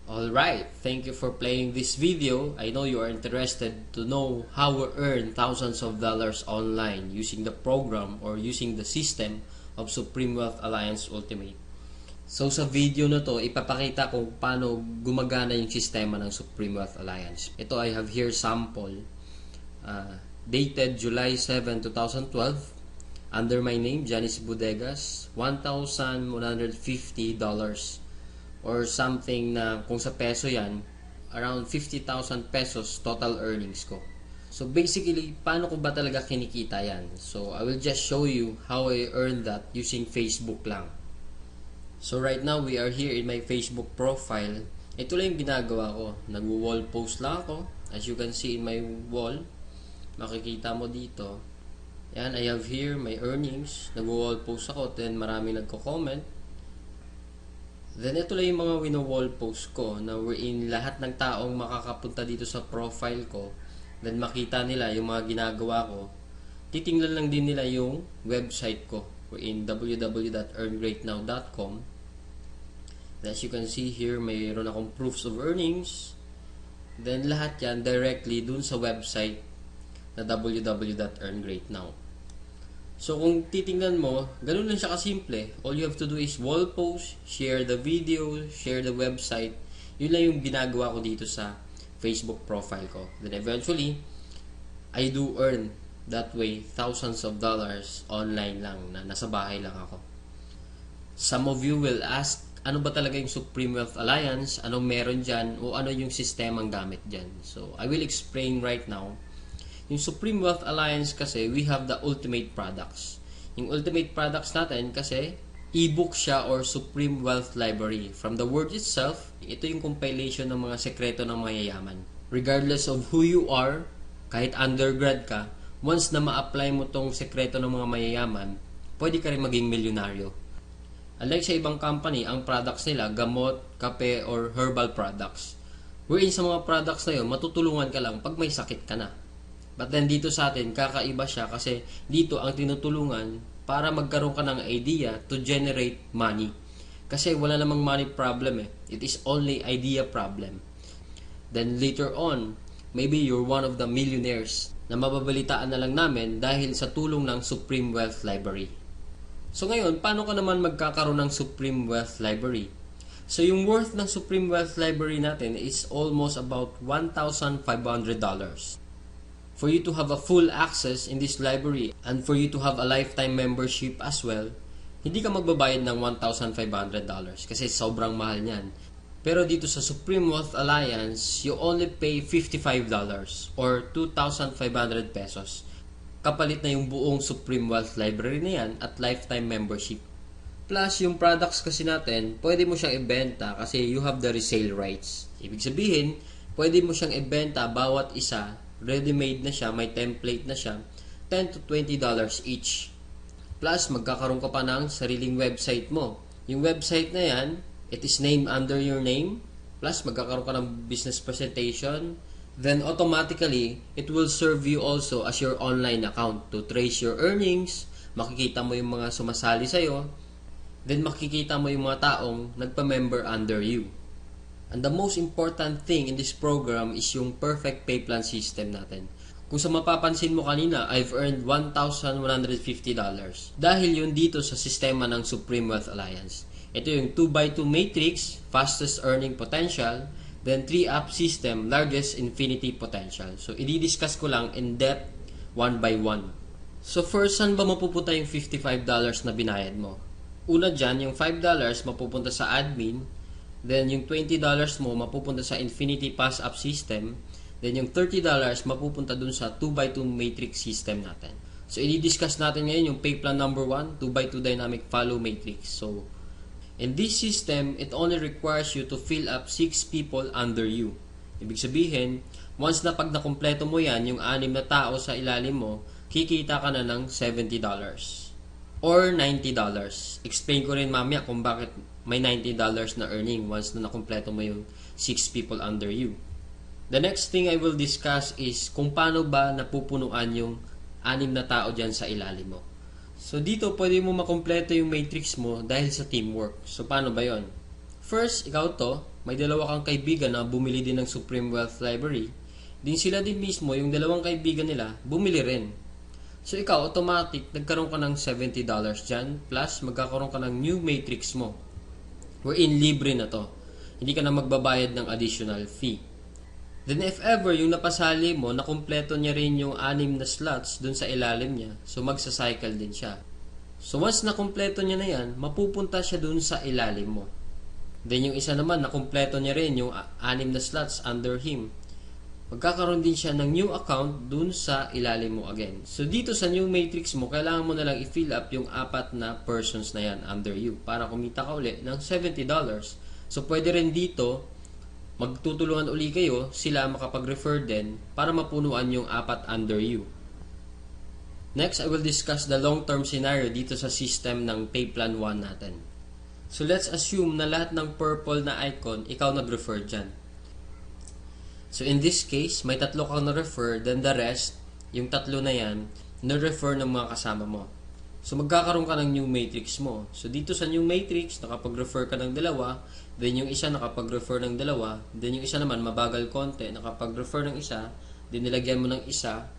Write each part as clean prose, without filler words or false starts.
Alright, thank you for playing this video. I know you are interested to know how we earn thousands of dollars online using the program or using the system of Supreme Wealth Alliance Ultimate. So sa video na to, ipapakita ko paano gumagana yung sistema ng Supreme Wealth Alliance. Ito, I have here sample dated July 7, 2012 under my name, Janice Bodegas, $1,150 or something na kung sa peso yan, around 50,000 pesos total earnings ko. So basically, paano ko ba talaga kinikita yan? So I will just show you how I earn that using Facebook lang. So right now, we are here in my Facebook profile. Ito lang yung ginagawa ko. Nag-wall post lang ako. As you can see in my wall, makikita mo dito. Yan, I have here my earnings. Nag-wall post ako, then marami nagko-comment. Then ito lang yung mga wino-wall post ko na wherein lahat ng taong makakapunta dito sa profile ko, then makita nila yung mga ginagawa ko. Titingnan lang din nila yung website ko wherein www.earngreatnow.com. As you can see here, mayroon akong proofs of earnings. Then lahat yan directly dun sa website na www.earngreatnow. So kung titingnan mo, ganun lang siya kasimple. All you have to do is wall post, share the video, share the website. Yun lang yung ginagawa ko dito sa Facebook profile ko. Then eventually, I do earn that way thousands of dollars online lang na nasa bahay lang ako. Some of you will ask, ano ba talaga yung Supreme Wealth Alliance? Anong meron dyan? O ano yung sistemang gamit dyan? So I will explain right now. Yung Supreme Wealth Alliance kasi, we have the ultimate products. Yung ultimate products natin kasi, ebook siya or Supreme Wealth Library. From the word itself, ito yung compilation ng mga sekreto ng mayayaman. Regardless of who you are, kahit undergrad ka, once na ma-apply mo tong sekreto ng mga mayayaman, pwede ka rin maging milyonaryo. Unlike sa ibang company, ang products nila, gamot, kape, or herbal products. Wherein sa mga products na yun, matutulungan ka lang pag may sakit ka na. But then dito sa atin, kakaiba siya kasi dito ang tinutulungan para magkaroon ka ng idea to generate money. Kasi wala namang money problem eh. It is only idea problem. Then later on, maybe you're one of the millionaires na mababalitaan na lang namin dahil sa tulong ng Supreme Wealth Library. So ngayon, paano ka naman magkakaroon ng Supreme Wealth Library? So yung worth ng Supreme Wealth Library natin is almost about $1,500. For you to have a full access in this library and for you to have a lifetime membership as well, hindi ka magbabayad ng $1,500 kasi sobrang mahal niyan. Pero dito sa Supreme Wealth Alliance, you only pay $55 or 2,500 pesos. Kapalit na yung buong Supreme Wealth Library na yan at lifetime membership. Plus, yung products kasi natin, pwede mo siyang ibenta kasi you have the resale rights. Ibig sabihin, pwede mo siyang ibenta bawat isa. Ready-made na siya, may template na siya, $10 to $20 each. Plus, magkakaroon ka pa ng sariling website mo. Yung website na yan, it is named under your name. Plus, magkakaroon ka ng business presentation. Then, automatically, it will serve you also as your online account to trace your earnings. Makikita mo yung mga sumasali sa'yo. Then, makikita mo yung mga taong nagpa-member under you. And the most important thing in this program is yung perfect pay plan system natin. Kung sa mapapansin mo kanina, I've earned $1,150. Dahil yun dito sa sistema ng Supreme Wealth Alliance. Ito yung 2x2 matrix, fastest earning potential, then 3-up system, largest infinity potential. So, i-discuss ko lang in depth, one by one. So, first, saan ba mapupunta yung $55 na binayad mo? Una dyan, yung $5 mapupunta sa admin. Then, yung $20 mo mapupunta sa Infinity Pass Up System. Then, yung $30 mapupunta dun sa 2x2 Matrix System natin. So, i-discuss natin ngayon yung pay plan number 1, 2x2 Dynamic Follow Matrix. So, in this system, it only requires you to fill up 6 people under you. Ibig sabihin, once na pag nakumpleto mo yan, yung 6 na tao sa ilalim mo, kikita ka na ng $70 or $90. Explain ko rin mamaya kung bakit may $90 na earning once na nakumpleto mo yung 6 people under you. The next thing I will discuss is kung paano ba napupunuan yung 6 na tao dyan sa ilalim mo. So dito pwede mo makumpleto yung matrix mo dahil sa teamwork. So paano ba yon? First, ikaw to, may dalawa kang kaibigan na bumili din ng Supreme Wealth Library, din sila din mismo, yung dalawang kaibigan nila, bumili rin. So ikaw, automatic, nagkaroon ka ng $70 dyan, plus magkakaroon ka ng new matrix mo. Wherein libre na to. Hindi ka na magbabayad ng additional fee. Then if ever, yung napasali mo, nakumpleto niya rin yung 6 na slots dun sa ilalim niya, so magsa-cycle din siya. So once nakumpleto niya na yan, mapupunta siya dun sa ilalim mo. Then yung isa naman, nakumpleto niya rin yung 6 na slots under him. Magkakaroon din siya ng new account dun sa ilalim mo again. So dito sa new matrix mo, kailangan mo na lang i-fill up yung 4 na persons na yan under you para kumita ka uli ng $70. So pwede rin dito, magtutulungan uli kayo, sila makapag-refer din para mapunuan yung 4 under you. Next, I will discuss the long-term scenario dito sa system ng Pay Plan 1 natin. So let's assume na lahat ng purple na icon, ikaw nag-refer dyan. So in this case, may 3 kang na-refer, then the rest, yung 3 na yan, na-refer ng mga kasama mo. So magkakaroon ka ng new matrix mo. So dito sa new matrix, nakapag-refer ka ng 2, then yung isa nakapag-refer ng 2, then yung isa naman mabagal konti, nakapag-refer ng isa, then nilagyan mo ng isa,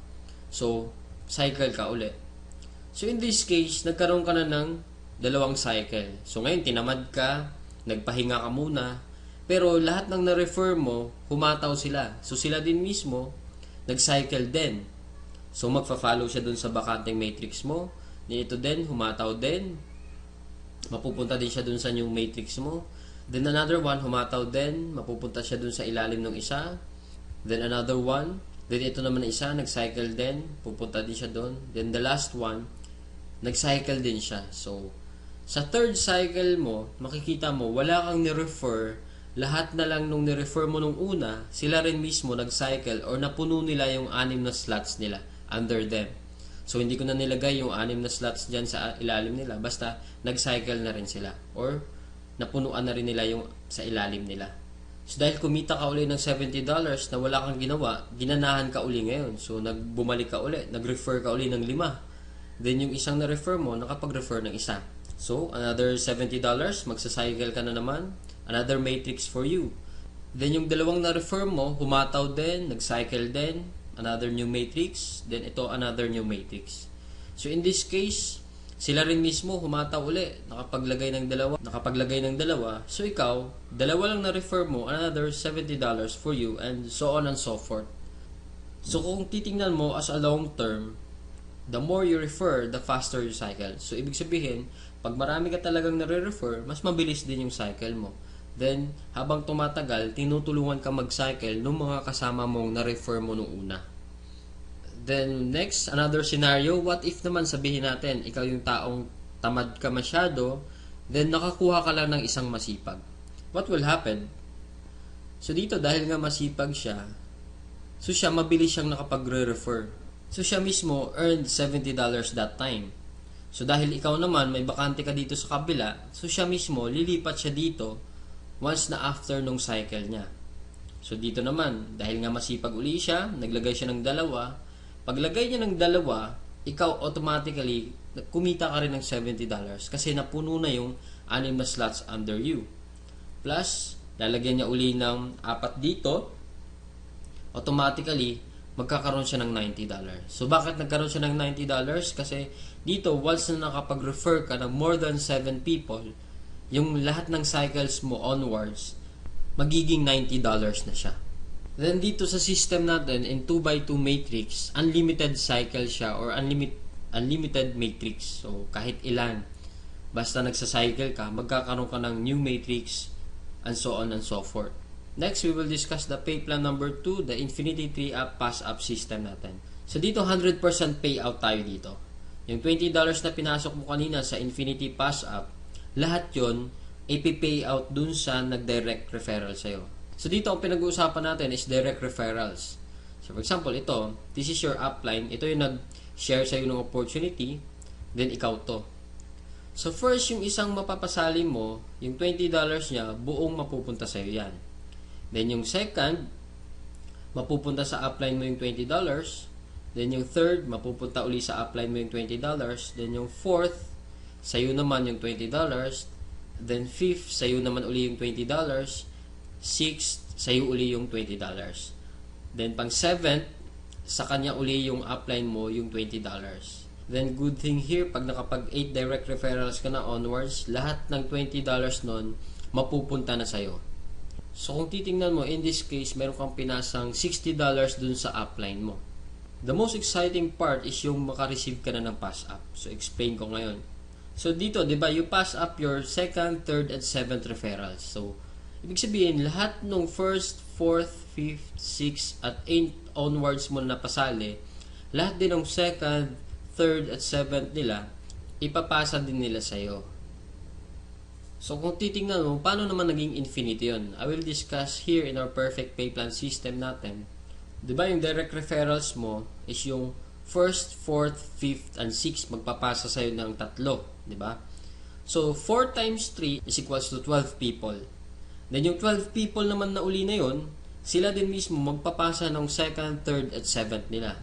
so cycle ka uli. So in this case, nagkaroon ka na ng 2 cycle. So ngayon, tinamad ka, nagpahinga ka muna, pero lahat ng na-refer mo, humataw sila. So sila din mismo, nag-cycle din. So magfa-follow siya dun sa bakanteng matrix mo. Ito din, humataw din. Mapupunta din siya dun sa new matrix mo. Then another one, humataw din. Mapupunta siya dun sa ilalim ng isa. Then another one. Then ito naman na isa, nag-cycle din. Pupunta din siya dun. Then the last one, nag-cycle din siya. So, sa third cycle mo, makikita mo, wala kang ni-refer. Lahat na lang nung ni-refer mo nung una, sila rin mismo nag-cycle or napuno nila yung 6 na slots nila under them. So, hindi ko na nilagay yung 6 na slots dyan sa ilalim nila. Basta, nag-cycle na rin sila. Or, napunuan na rin nila yung sa ilalim nila. So, dahil kumita ka uli ng $70 na wala kang ginawa, ginanahan ka uli ngayon. So, bumalik ka uli. Nag-refer ka uli ng 5. Then, yung isang na-refer mo, nakapag-refer ng isa. So, another $70, magsa-cycle ka na naman. Another matrix for you. Then, yung 2 na-refer mo, humataw din, nag-cycle din. Another new matrix. Then, ito, another new matrix. So, in this case, sila rin mismo humataw uli. Nakapaglagay ng 2. So, ikaw, 2 lang na-refer mo, another $70 for you, and so on and so forth. So, kung titingnan mo as a long term, the more you refer, the faster you cycle. So, ibig sabihin, pag marami ka talagang nare-refer, mas mabilis din yung cycle mo. Then, habang tumatagal, tinutulungan ka mag-cycle ng mga kasama mong na-refer mo nung una. Then, next, another scenario, what if naman sabihin natin, ikaw yung taong tamad ka masyado, then nakakuha ka lang ng isang masipag. What will happen? So, dito, dahil nga masipag siya, so siya, mabilis siyang nakapagre-refer. So, siya mismo earned $70 that time. So, dahil ikaw naman, may bakante ka dito sa kabila, so siya mismo, lilipat siya dito once na after nung cycle niya. So, dito naman, dahil nga masipag uli siya, naglagay siya ng 2. Paglagay niya ng 2, ikaw automatically, kumita ka rin ng $70 kasi napuno na yung 6 na slots under you. Plus, lalagyan niya uli ng 4 dito, automatically, magkakaroon siya ng $90. So, bakit nagkaroon siya ng $90? Kasi dito, once na nakapag-refer ka ng more than 7 people, yung lahat ng cycles mo onwards, magiging $90 na siya. Then, dito sa system natin, in 2x2 matrix, unlimited cycle siya or unlimited matrix. So, kahit ilan, basta nagsa-cycle ka, magkakaroon ka ng new matrix, and so on and so forth. Next, we will discuss the pay plan number 2, the Infinity 3-up pass-up system natin. So, dito 100% payout tayo dito. Yung $20 na pinasok mo kanina sa Infinity pass-up, lahat yon ipi-payout dun sa nag-direct referral sa'yo. So, dito ang pinag-uusapan natin is direct referrals. So, for example, ito, this is your upline. Ito yung nag-share sa'yo ng opportunity, then ikaw to. So, first, yung isang mapapasali mo, yung $20 niya, buong mapupunta sa'yo yan. Then, yung second, mapupunta sa upline mo yung $20. Then, yung third, mapupunta uli sa upline mo yung $20. Then, yung fourth, sa'yo naman yung $20. Then, fifth, sa'yo naman uli yung $20. 6th, sa'yo uli yung $20. Then, pang 7th, sa kanya uli yung upline mo, yung $20. Then, good thing here, pag nakapag 8 direct referrals ka na onwards, lahat ng $20 nun, mapupunta na sa'yo. So, kung titingnan mo, in this case, meron kang pinasang $60 dun sa upline mo. The most exciting part is yung makareceive ka na ng pass up. So, explain ko ngayon. So, dito, di ba, you pass up your 2nd, 3rd, and 7th referrals. So, ibig sabihin, lahat ng 1st, 4th, 5th, 6th, at 8th onwards mo na pasali, lahat din ng 2nd, 3rd, at 7th nila, ipapasa din nila sa'yo. So, kung titingnan mo, paano naman naging infinity yun? I will discuss here in our perfect pay plan system natin. Diba yung direct referrals mo is yung 1st, 4th, 5th, and 6th magpapasa sa'yo ng 3. Diba? So, 4 times 3 is equals to 12 people. Then, yung 12 people naman na uli na yun, sila din mismo magpapasa ng 2nd, 3rd, at 7th nila.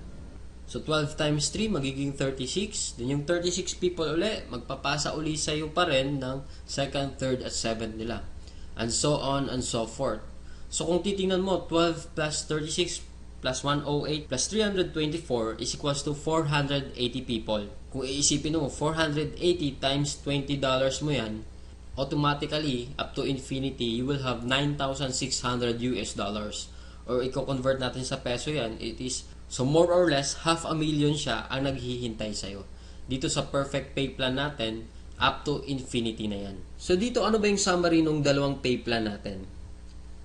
So, 12 times 3, magiging 36. Then, yung 36 people uli, magpapasa uli sa'yo pa rin ng 2nd, 3rd, at 7th nila. And so on and so forth. So, kung titingnan mo, 12 plus 36 plus 108 plus 324 is equals to 480 people. Kung iisipin mo, 480 times $20 mo yan, automatically, up to infinity, you will have 9,600 US dollars. Or i-convert natin sa peso yan, it is, so more or less, 500,000 siya ang naghihintay sa'yo. Dito sa perfect pay plan natin, up to infinity na yan. So dito, ano ba yung summary ng dalawang pay plan natin?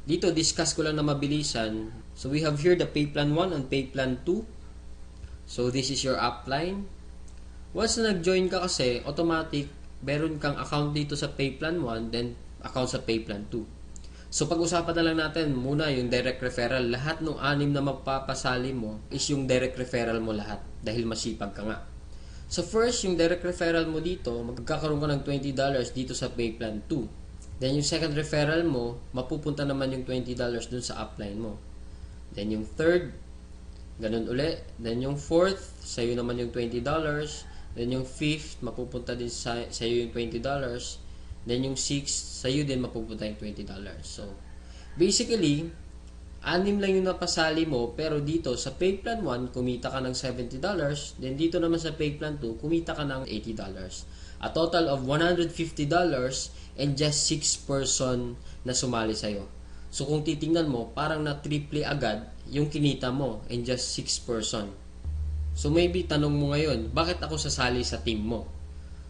Dito, discuss ko lang na mabilisan. So we have here the pay plan 1 and pay plan 2. So this is your upline. Once na nag-join ka kasi, automatic, meron kang account dito sa pay plan 1, then account sa pay plan 2. So, pag-usapan na lang natin muna yung direct referral. Lahat ng 6 na magpapasali mo is yung direct referral mo lahat dahil masipag ka nga. So, first, yung direct referral mo dito, magkakaroon ka ng $20 dito sa pay plan 2. Then, yung second referral mo, mapupunta naman yung $20 dun sa upline mo. Then, yung third, ganun uli. Then, yung fourth, sa'yo naman yung $20. Then, yung fifth, mapupunta din sa'yo yung $20. Then, yung 6th, sa'yo din mapupunta yung $20. So, basically, 6 lang yung napasali mo, pero dito, sa pay plan 1, kumita ka ng $70. Then, dito naman sa pay plan 2, kumita ka ng $80. A total of $150 and just 6 person na sumali sa'yo. So, kung titingnan mo, parang na-triple agad yung kinita mo and just 6 person. So, maybe tanong mo ngayon, bakit ako sasali sa team mo?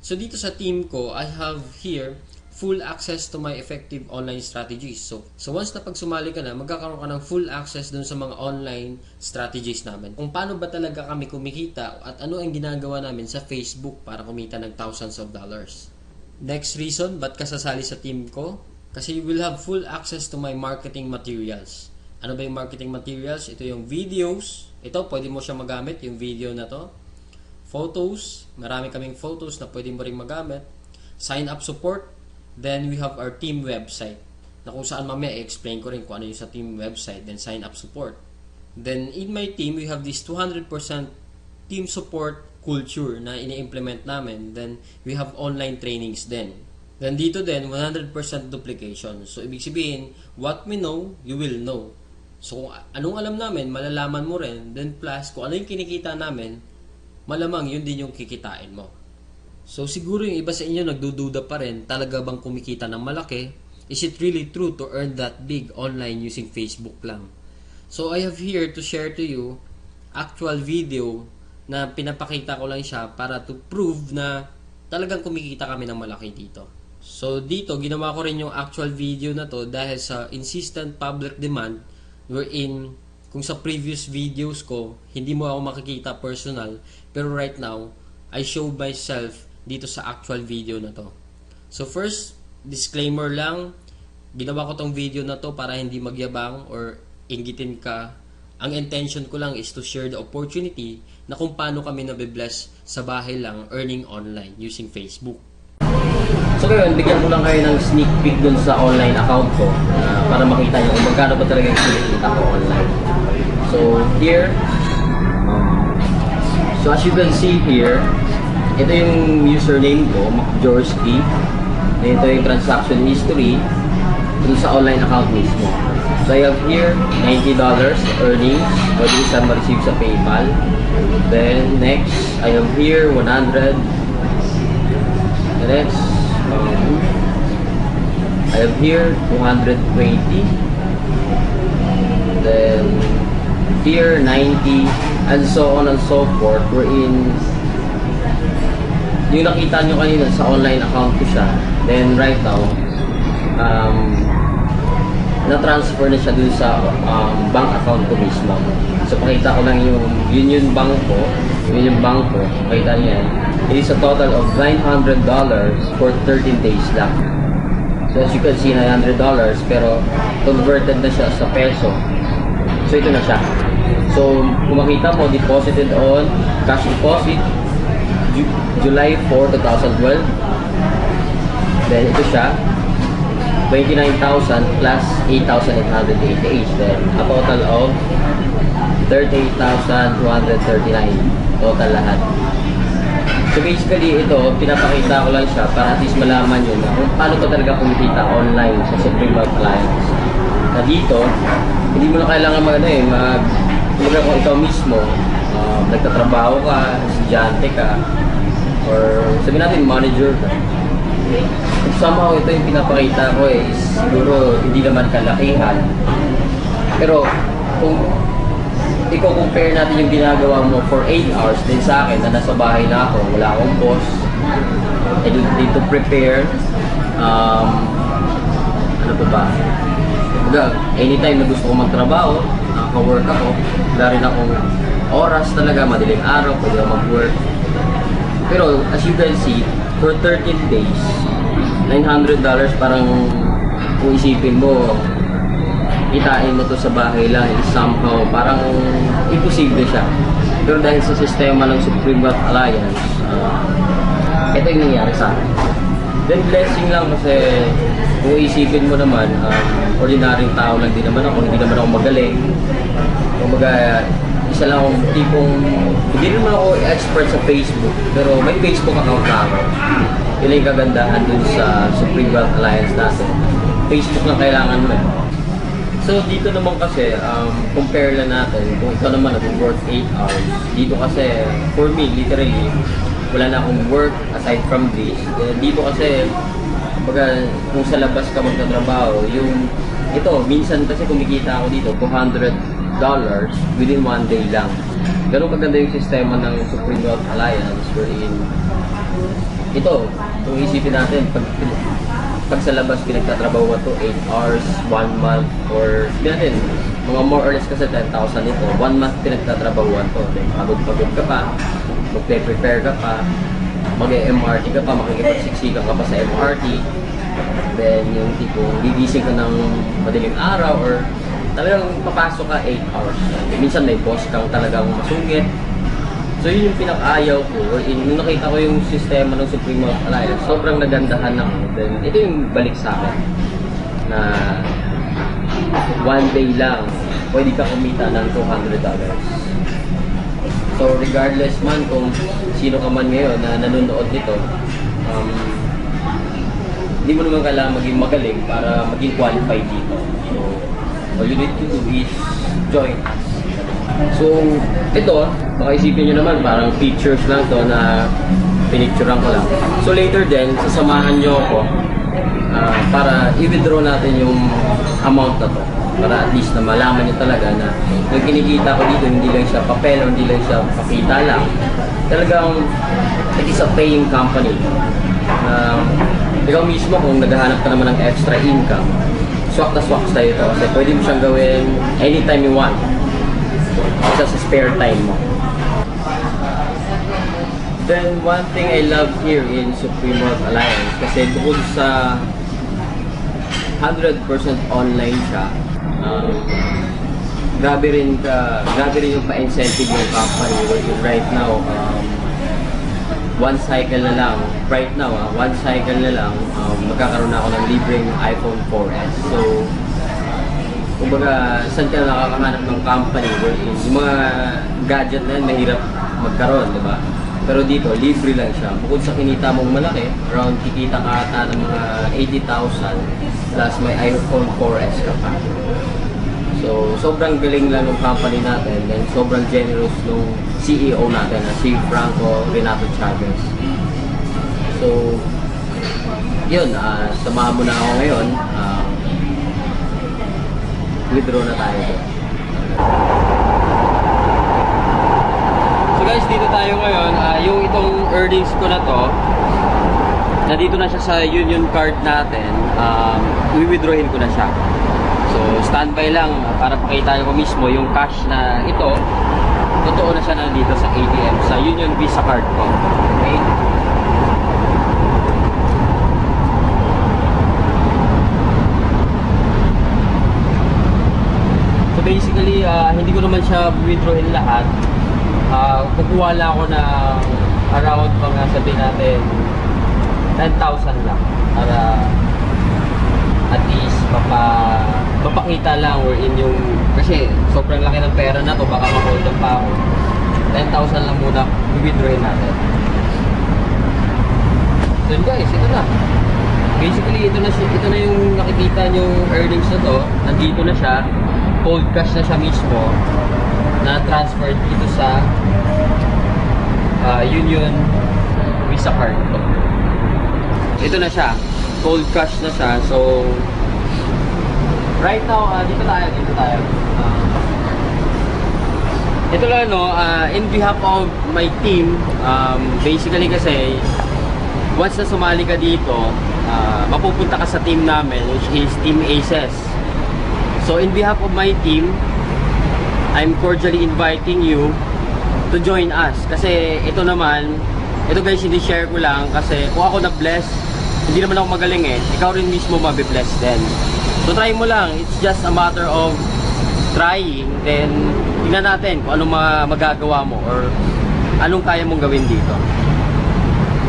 So, dito sa team ko, I have here full access to my effective online strategies. So once na pag sumali ka na, magkakaroon ka ng full access dun sa mga online strategies namin. Kung paano ba talaga kami kumikita at ano ang ginagawa namin sa Facebook para kumita ng thousands of dollars. Next reason, ba't ka sasali sa team ko? Kasi you will have full access to my marketing materials. Ano ba yung marketing materials? Ito yung videos. Ito, pwede mo siya magamit, yung video na to. Photos, marami kaming photos na pwede mo ring magamit. Sign up support. Then we have our team website na kung saan mamaya i-explain ko rin kung ano yung sa team website. Then sign up support. Then in my team, we have this 200% team support culture na ini-implement namin. Then we have online trainings din. Then dito din, 100% duplication. So ibig sabihin, what we know, you will know. So kung anong alam namin, malalaman mo rin. Then plus, kung ano yung kinikita namin, malamang yun din yung kikitain mo. So siguro yung iba sa inyo nagdududa pa rin, talaga bang kumikita ng malaki? Is it really true to earn that big online using Facebook lang? So I have here to share to you actual video na pinapakita ko lang siya para to prove na talagang kumikita kami ng malaki dito. So dito, ginawa ko rin yung actual video na to dahil sa insistent public demand wherein kung sa previous videos ko, hindi mo ako makikita personal, pero right now, I show myself dito sa actual video na to. So first, disclaimer lang, ginawa ko tong video na to para hindi magyabang or inggitin ka. Ang intention ko lang is to share the opportunity na kung paano kami nabibless sa bahay lang earning online using Facebook. So ngayon, bigyan ko lang kayo ng sneak peek dun sa online account ko para makita nyo kung magkano ba talaga yung kinikita ko online. So here, so as you can see here, ito yung username ko, MacJorsky. Ito yung transaction history, dun sa online account mismo. So I have here $90 earnings, pwede siya ma-receive sa PayPal. Then next, I have here 100. The next, I have here 220. Then here 90, and so on and so forth. We're in yung nakita nyo kanina sa online account ko siya. Then right now, na-transfer na siya dun sa bank account ko mismo. So pakita ko lang yung Union Bank ko. Pakita niya yan. It is a total of $900 for 13 days lang. So as you can see, $900, pero converted na siya sa peso. So ito na siya. So kung makita mo, deposited on cash deposit July 4, 2012. Then ito siya, 29,000 plus 8,888. Then a total of 38,239 total lahat. So basically ito, pinapakita ko lang siya para at least malaman nyo na kung paano ka talaga kumikita online sa Supreme Wealth Alliance. Na dito, hindi mo na kailangan kumbaga kung ikaw mismo, nagtatrabaho ka, estudyante ka, or sabihin natin manager ka. Somehow ito yung pinapakita ko is siguro hindi naman kalakihan. Pero kung i-compare natin yung ginagawa mo for 8 hours din sa akin na nasa bahay na ako, wala akong boss, I need to prepare, ano pa ba? Anytime na gusto ko magtrabaho, nakaka-work ako, wala rin akong oras talaga, madaling araw, pwede ako mag-work. Pero as you can see, for 13 days, $900 parang kung isipin mo, itain mo to sa bahay lang, somehow parang imposible siya. Pero dahil sa sistema ng Supreme Wealth Alliance, ito yung nangyari sa akin. Then blessing lang kasi kung isipin mo naman, ordinaryong tao lang din naman ako, hindi naman ako magaling. Kumbaga, isa lang akong tipong, hindi naman ako expert sa Facebook, pero may Facebook account na ako. Yun yung kagandahan dun sa Supreme Wealth Alliance natin. Facebook lang kailangan mo. So dito naman kasi, compare lang natin, kung ikaw naman nag-work 8 hours, dito kasi, for me, literally, wala na akong work aside from this. Dito kasi, kumbaga, kung sa labas ka magtatrabaho, yung, ito, minsan kasi kumikita ako dito, $200 within 1 day lang. Ganun kaganda yung sistema ng Supreme Wealth Alliance wherein ito, kung isipin natin, pag sa labas pinagtatrabaho to 8 hours, 1 month, or natin, mga more or less kasi 10,000 ito, 1 month pinagtatrabaho to. Then pagod-pagod ka pa, magpe-prepare ka pa, mag-MRT ka pa, makikipagsiksikan ka pa sa MRT. Then yung tipong gigising ka ng madaling araw or talagang papasok ka 8 hours. Minsan may boss kang talagang masungit. So yun yung pinaka-ayaw ko. Nung nakita ko yung sistema ng Supreme Wealth Alliance, sobrang nagandahan ako. Then ito yung balik sa akin na 1 day lang pwede ka kumita ng $200. So regardless man kung sino ka man ngayon na nanonood nito, hindi mo naman kailangan maging magaling para maging qualified dito. So all you need to do is join us. So ito, baka isipin nyo naman parang pictures lang to na pinicturean ko lang. So later din, sasamahan nyo ako para i-withdraw natin yung amount na to. Para at least na malaman nyo talaga na yung kinikita ko dito, hindi lang siya papel o hindi lang siya pakita lang. Talagang it is a paying company. Ikaw mismo kung naghahanap ka naman ng extra income, swak na swak tayo ito kasi pwede mo siyang gawin anytime you want. Isa sa spare time mo. Then one thing I love here in Supreme Wealth Alliance kasi bukod sa 100% online siya, grabe rin yung pa-incentive ng company right now. One cycle na lang, right now, one cycle na lang, magkakaroon na ako ng libreng iPhone 4S. So, kumbaga, saan ka nakakahanap ng company wherein yung mga gadget na yan, mahirap magkaroon, di ba? Pero dito, libre lang siya. Bukod sa kinita mong malaki, around kikita ka ata ng mga 80,000. plus may iPhone 4S ka pa. So, sobrang galing lang ng company natin, then sobrang generous nung CEO natin na si Franco Renato Chavez. So, yun, samahan mo na ako ngayon. Withdraw na tayo doon. So guys, dito tayo ngayon. Yung itong earnings ko na to, nandito na siya sa union card natin. I-withdrawin ko na siya. So, standby lang para pakita ko mismo yung cash na ito. Totoo na siya nandito sa ATM, sa Union Visa card ko. Okay? So, basically, hindi ko naman siya withdrawin lahat. Kukuha lang ako na around mga sabihin natin 10,000 lang para at least mapakita lang or in yung kasi sobrang laki ng pera na to, baka ma-hold up pa ako. 10,000 lang muna i-withdrawin natin. So guys, ito na. Basically, ito na yung nakikita yung earnings na to. Nandito na siya. Cold cash na siya mismo na transferred dito sa Union Visa card ko. Ito na siya. Cold cash na siya. So, right now, dito tayo. Ito lang, no, in behalf of my team, basically kasi, once na sumali ka dito, mapupunta ka sa team namin, which is Team Aces. So, in behalf of my team, I'm cordially inviting you to join us. Kasi ito guys, hindi share ko lang kasi kung ako na-bless, hindi naman ako magaling ikaw rin mismo mabibless din. So try mo lang, it's just a matter of trying, then tingnan natin kung anong magagawa mo or anong kaya mong gawin dito.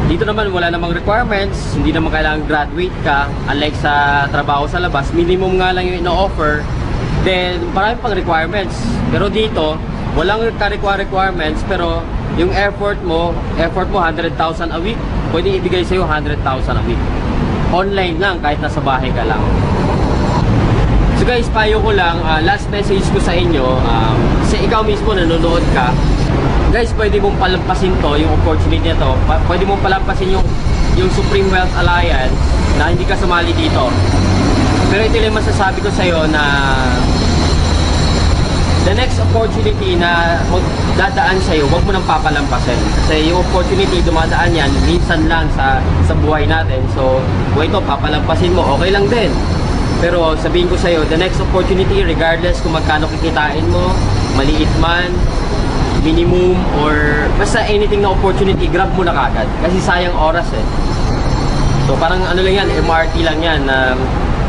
Dito naman wala namang requirements, hindi naman kailangan graduate ka, unlike sa trabaho sa labas, minimum nga lang yung ino-offer, then marami pang requirements. Pero dito, walang requirements, pero yung effort mo 100,000 a week, pwede ibigay sa'yo 100,000 a week. Online lang, kahit nasa bahay ka lang. So guys, payo ko lang, last message ko sa inyo, sa ikaw mismo nanonood ka, guys, pwede mong palampasin to, yung opportunity na to, pwede mong palampasin yung Supreme Wealth Alliance na hindi ka sumali dito. Pero ito lang masasabi ko sa'yo na the next opportunity na dadaan sa'yo, huwag mo nang papalampasin. Kasi yung opportunity, dumadaan yan, minsan lang sa buhay natin. So, kung ito, papalampasin mo, okay lang din. Pero sabihin ko sa'yo, the next opportunity, regardless kung magkano kikitain mo, maliit man, minimum, or basta anything na opportunity, grab mo na kagad. Kasi sayang oras So, parang ano lang yan, MRT lang yan.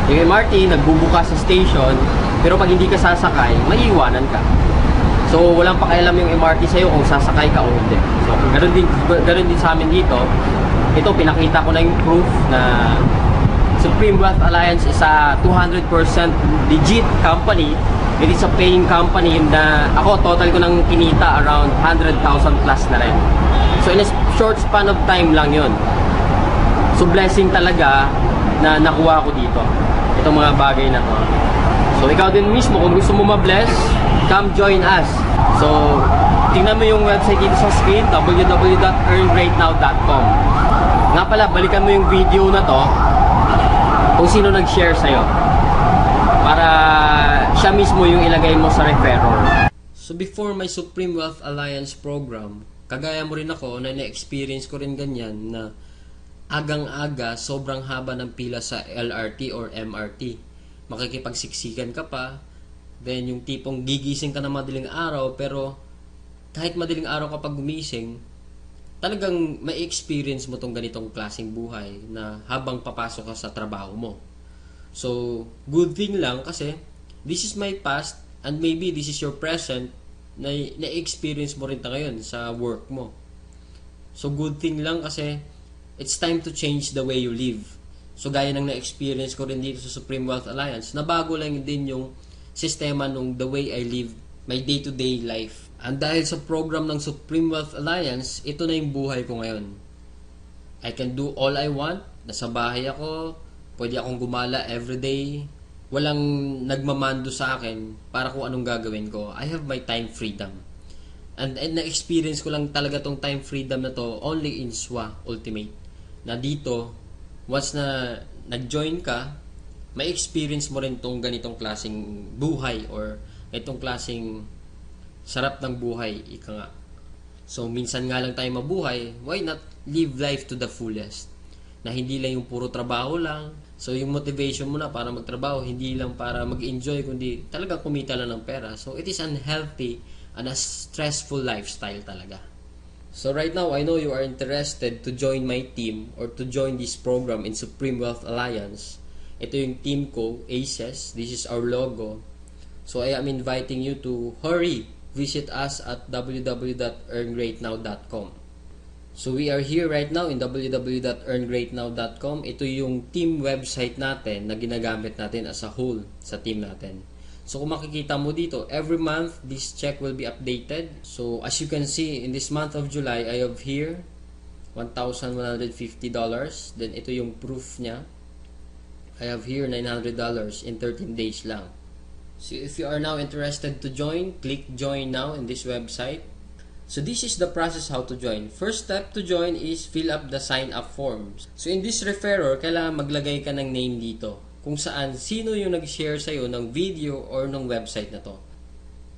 Yung MRT, nagbubuka sa station, pero pag hindi ka sasakay, maiiwanan ka. So, walang pakialam yung MRT sa'yo kung sasakay ka o hindi. So, ganun din sa amin dito. Ito, pinakita ko na yung proof na Supreme Wealth Alliance is a 200% legit company. It is a paying company na ako, total ko nang kinita around 100,000 plus na rin. So, in a short span of time lang yun. So, blessing talaga na nakuha ko dito. Itong mga bagay na to. So, ikaw din mismo, kung gusto mo ma-bless, come join us. So, tingnan mo yung website dito sa screen, www.earngreatnow.com. Nga pala, balikan mo yung video na to kung sino nag-share sa'yo. Para siya mismo yung ilagay mo sa referral. So, before my Supreme Wealth Alliance program, kagaya mo rin ako na na-experience ko rin ganyan na agang-aga, sobrang haba ng pila sa LRT or MRT. Makikipagsiksikan ka pa, then yung tipong gigising ka na madaling araw, pero kahit madaling araw ka pag gumising, talagang may experience mo tong ganitong klaseng buhay na habang papasok ka sa trabaho mo. So, good thing lang kasi this is my past and maybe this is your present na na-experience mo rin ta ngayon sa work mo. So, good thing lang kasi it's time to change the way you live. So, gaya ng na-experience ko rin dito sa Supreme Wealth Alliance, nabago lang din yung sistema nung the way I live my day-to-day life. And dahil sa program ng Supreme Wealth Alliance, ito na yung buhay ko ngayon. I can do all I want. Nasa bahay ako, Pwede akong gumala everyday. Walang nagmamando sa akin para kung anong gagawin ko. I have my time freedom. And na-experience ko lang talaga tong time freedom na to only in SWA Ultimate. Na dito, once na nag-join ka, may experience mo rin tong ganitong klaseng buhay or itong klaseng sarap ng buhay, ika nga. So, minsan nga lang tayo mabuhay, why not live life to the fullest? Na hindi lang yung puro trabaho lang. So, yung motivation mo na para magtrabaho, hindi lang para mag-enjoy, kundi talagang kumita lang ng pera. So, it is unhealthy and a stressful lifestyle talaga. So, right now, I know you are interested to join my team or to join this program in Supreme Wealth Alliance. Ito yung team ko, ACES. This is our logo. So, I am inviting you to hurry. Visit us at www.earngreatnow.com. So, we are here right now in www.earngreatnow.com. Ito yung team website natin na ginagamit natin as a whole sa team natin. So, kung makikita mo dito, every month, this check will be updated. So, as you can see, in this month of July, I have here $1,150. Then, ito yung proof niya. I have here $900 in 13 days lang. So, if you are now interested to join, click join now in this website. So, this is the process how to join. First step to join is fill up the sign-up forms. So, in this referrer, kailangan maglagay ka ng name dito. Kung saan, sino yung nag-share sa'yo ng video or ng website na to.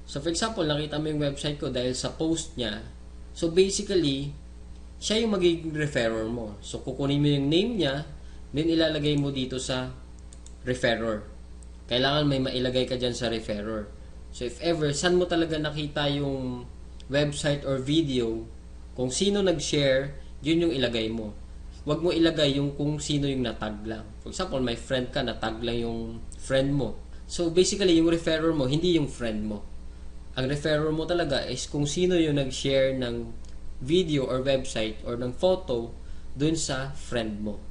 So, for example, nakita mo yung website ko dahil sa post niya. So, basically, siya yung magiging referrer mo. So, kukunin mo yung name niya, then ilalagay mo dito sa referrer. Kailangan may mailagay ka dyan sa referrer. So, if ever, saan mo talaga nakita yung website or video, kung sino nag-share, yun yung ilagay mo. Huwag mo ilagay yung kung sino yung natag lang. For example, may friend ka, natag lang yung friend mo. So, basically, yung referrer mo, hindi yung friend mo. Ang referrer mo talaga is kung sino yung nag-share ng video or website or ng photo dun sa friend mo.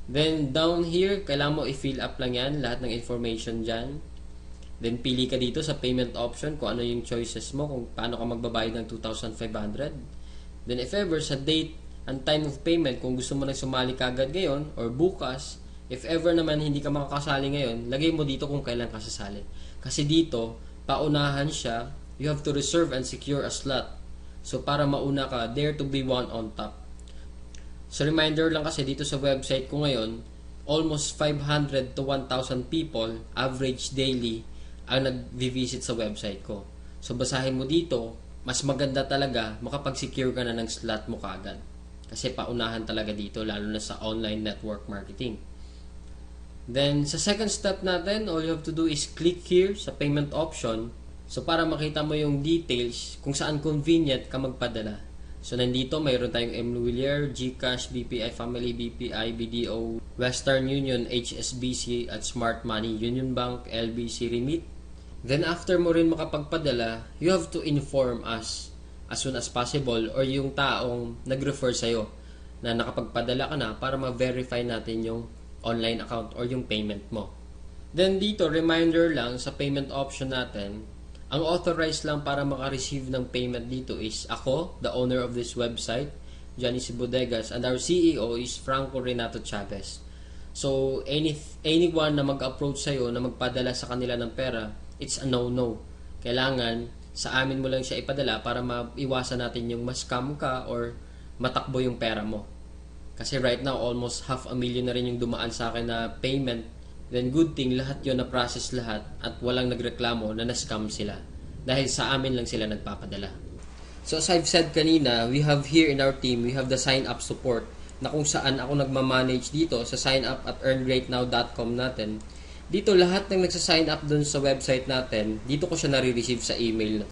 Then, down here, kailangan mo i-fill up lang yan, lahat ng information dyan. Then, pili ka dito sa payment option kung ano yung choices mo, kung paano ka magbabayad ng 2,500. Then, if ever, sa date and time of payment, kung gusto mo nang sumali kagad ngayon or bukas, if ever naman hindi ka makakasali ngayon, lagay mo dito kung kailan ka sasali. Kasi dito, paunahan siya, you have to reserve and secure a slot. So, para mauna ka, there to be one on top. So, reminder lang kasi dito sa website ko ngayon, almost 500 to 1,000 people, average daily, ang nag-visit sa website ko. So, basahin mo dito, mas maganda talaga makapag-secure ka na ng slot mo kaagad. Kasi paunahan talaga dito, lalo na sa online network marketing. Then, sa second step natin, all you have to do is click here sa payment option. So, para makita mo yung details kung saan convenient ka magpadala. So, nandito, mayroon tayong MWillier, GCash, BPI Family, BPI, BDO, Western Union, HSBC, at Smart Money, Union Bank, LBC Remit. Then, after mo rin makapagpadala, you have to inform us as soon as possible or yung taong nag-refer sa'yo na nakapagpadala ka na para ma-verify natin yung online account or yung payment mo. Then, dito, reminder lang sa payment option natin, ang authorized lang para maka-receive ng payment dito is ako, the owner of this website, Johnny C. Bodegas, and our CEO is Franco Renato Chavez. So, anyone na mag-approach sa'yo na magpadala sa kanila ng pera, it's a no-no. Kailangan, sa amin mo lang siya ipadala para maiwasan natin yung ma-scam ka or matakbo yung pera mo. Kasi right now, almost 500,000 na rin yung dumaan sa akin na payment. Then good thing, lahat yun na-process lahat at walang nagreklamo na na-scam sila. Dahil sa amin lang sila nagpapadala. So as I've said kanina, we have here in our team, we have the sign-up support na kung saan ako nagmamanage dito sa sign-up at earngreatnow.com natin. Dito lahat ng nagsa-sign up dun sa website natin, dito ko siya nare-receive sa email.